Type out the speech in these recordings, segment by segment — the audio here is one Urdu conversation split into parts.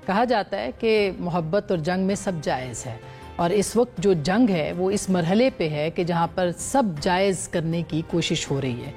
کہا جاتا ہے کہ محبت اور جنگ میں سب جائز ہے، اور اس وقت جو جنگ ہے وہ اس مرحلے پہ ہے کہ جہاں پر سب جائز کرنے کی کوشش ہو رہی ہے۔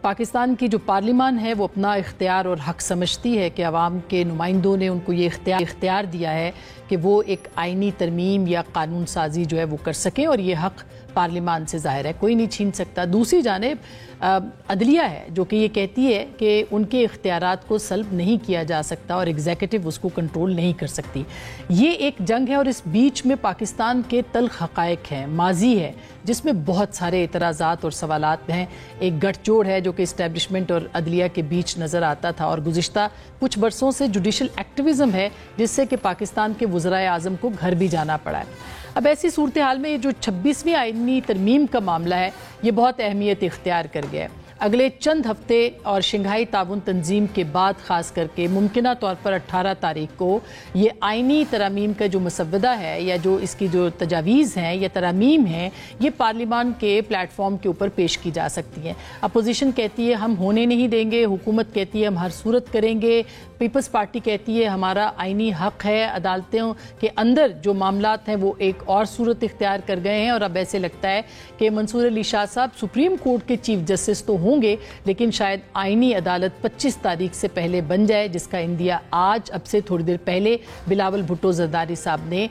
پاکستان کی جو پارلیمان ہے وہ اپنا اختیار اور حق سمجھتی ہے کہ عوام کے نمائندوں نے ان کو یہ اختیار دیا ہے کہ وہ ایک آئینی ترمیم یا قانون سازی جو ہے وہ کر سکیں، اور یہ حق پارلیمان سے ظاہر ہے، کوئی نہیں چھین سکتا۔ دوسری جانب عدلیہ ہے جو کہ یہ کہتی ہے کہ ان کے اختیارات کو سلب نہیں کیا جا سکتا اور ایگزیکٹو اس کو کنٹرول نہیں کر سکتی۔ یہ ایک جنگ ہے، اور اس بیچ میں پاکستان کے تلخ حقائق ہیں، ماضی ہے جس میں بہت سارے اعتراضات اور سوالات ہیں، ایک گٹھ جوڑ ہے جو کہ اسٹیبلشمنٹ اور عدلیہ کے بیچ نظر آتا تھا، اور گزشتہ کچھ برسوں سے جوڈیشل ایکٹیویزم ہے جس سے کہ پاکستان کے وزرائے اعظم کو گھر بھی جانا پڑا ہے۔ اب ایسی صورتحال میں یہ جو 26ویں آئینی ترمیم کا معاملہ ہے یہ بہت اہمیت اختیار کر گیا ہے۔ اگلے چند ہفتے اور شنگھائی تعاون تنظیم کے بعد خاص کر کے ممکنہ طور پر 18 تاریخ کو یہ آئینی ترامیم کا جو مسودہ ہے یا جو اس کی جو تجاویز ہیں یا ترامیم ہیں یہ پارلیمان کے پلیٹ فارم کے اوپر پیش کی جا سکتی ہیں۔ اپوزیشن کہتی ہے ہم ہونے نہیں دیں گے، حکومت کہتی ہے ہم ہر صورت کریں گے، پیپلز پارٹی کہتی ہے ہمارا آئینی حق ہے، عدالتوں کے اندر جو معاملات ہیں وہ ایک اور صورت اختیار کر گئے ہیں، اور اب ایسے لگتا ہے کہ منصور علی شاہ صاحب سپریم کورٹ کے چیف جسٹس تو ہوں گے لیکن شاید آئینی عدالت 25 تاریخ سے پہلے بن جائے، جس کا اندیا آج اب سے تھوڑی دیر پہلے بلاول بھٹو زرداری صاحب نے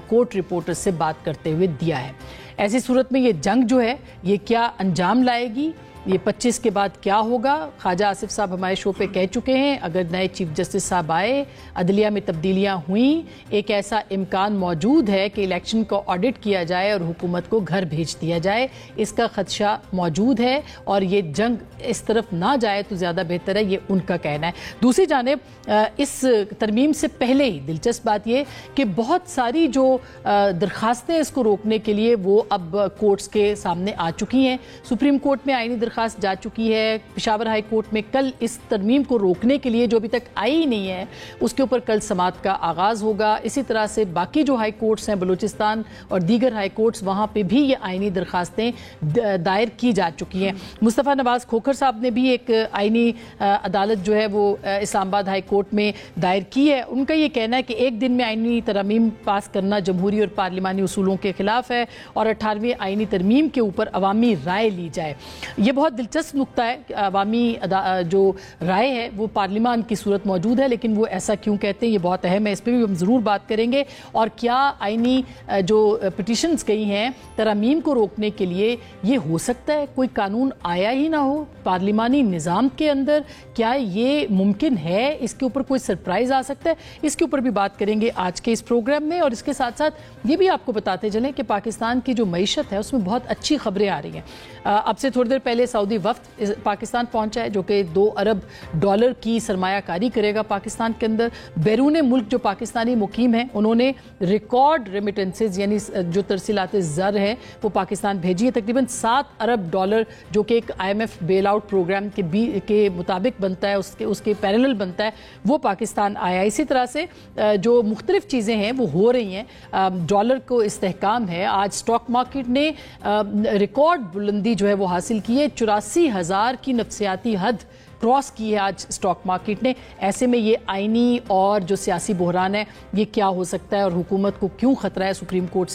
کورٹ رپورٹر سے بات کرتے ہوئے دیا ہے۔ ایسی صورت میں یہ جنگ جو ہے یہ کیا انجام لائے گی، یہ 25 کے بعد کیا ہوگا؟ خواجہ آصف صاحب ہمارے شو پہ کہہ چکے ہیں اگر نئے چیف جسٹس صاحب آئے، عدلیہ میں تبدیلیاں ہوئیں، ایک ایسا امکان موجود ہے کہ الیکشن کو آڈٹ کیا جائے اور حکومت کو گھر بھیج دیا جائے، اس کا خدشہ موجود ہے، اور یہ جنگ اس طرف نہ جائے تو زیادہ بہتر ہے، یہ ان کا کہنا ہے۔ دوسری جانب اس ترمیم سے پہلے ہی دلچسپ بات یہ کہ بہت ساری جو درخواستیں اس کو روکنے کے لیے وہ اب کورٹس کے سامنے آ چکی ہیں۔ سپریم کورٹ میں آئینی درخواست جا چکی ہے، پشاور ہائی کورٹ میں کل اس ترمیم کو روکنے کے لیے جو ابھی تک آئی ہی نہیں ہے اس کے اوپر کل سماعت کا آغاز ہوگا۔ اسی طرح سے باقی جو ہائی کورٹس ہیں بلوچستان اور دیگر ہائی کورٹس وہاں پہ بھی یہ آئینی درخواستیں دائر کی جا چکی ہیں۔ مصطفیٰ نواز کھوکھر صاحب نے بھی ایک آئینی عدالت جو ہے وہ اسلام آباد ہائی کورٹ میں دائر کی ہے۔ ان کا یہ کہنا ہے کہ ایک دن میں آئینی ترمیم پاس کرنا جمہوری اور پارلیمانی اصولوں کے خلاف ہے، اور 18ویں آئینی ترمیم کے اوپر عوامی رائے لی جائے۔ یہ بہت دلچسپ نقطہ ہے کہ عوامی جو رائے ہے وہ پارلیمان کی صورت موجود ہے، لیکن وہ ایسا کیوں کہتے ہیں یہ بہت اہم ہے، اس پہ بھی ہم ضرور بات کریں گے۔ اور کیا آئینی جو پٹیشنز گئی ہیں ترامیم کو روکنے کے لیے یہ ہو سکتا ہے کوئی قانون آیا ہی نہ ہو پارلیمانی نظام کے اندر؟ کیا یہ ممکن ہے؟ اس کے اوپر کوئی سرپرائز آ سکتا ہے؟ اس کے اوپر بھی بات کریں گے آج کے اس پروگرام میں، اور اس کے ساتھ ساتھ یہ بھی آپ کو بتاتے چلیں کہ پاکستان کی جو معیشت ہے اس میں بہت اچھی خبریں آ رہی ہیں۔ اب سے تھوڑی دیر پہلے سعودی وفد پاکستان پہنچا ہے جو کہ $2 ارب کی سرمایہ کاری کرے گا پاکستان کے اندر۔ بیرون ملک جو پاکستانی مقیم ہیں انہوں نے ریکارڈ ریمیٹنسز یعنی جو ترسیلات زر ہیں وہ پاکستان بھیجی ہے، تقریباً $7 ارب جو کہ ایک IMF بیل آؤٹ پروگرام کے مطابق بنتا ہے، اس کے پیرلل بنتا ہے، وہ پاکستان آیا۔ اسی طرح سے جو مختلف چیزیں ہیں وہ ہو رہی ہیں، ڈالر کو استحکام ہے۔ آج سٹاک مارکیٹ نے ریکارڈ بلندی جو ہے وہ حاصل کی ہے، 84,000 کی نفسیاتی حد کراس کی ہے آج سٹاک مارکیٹ نے۔ ایسے میں یہ آئینی اور جو سیاسی بحران ہے یہ کیا ہو سکتا ہے اور حکومت کو کیوں خطرہ ہے سپریم کورٹ سے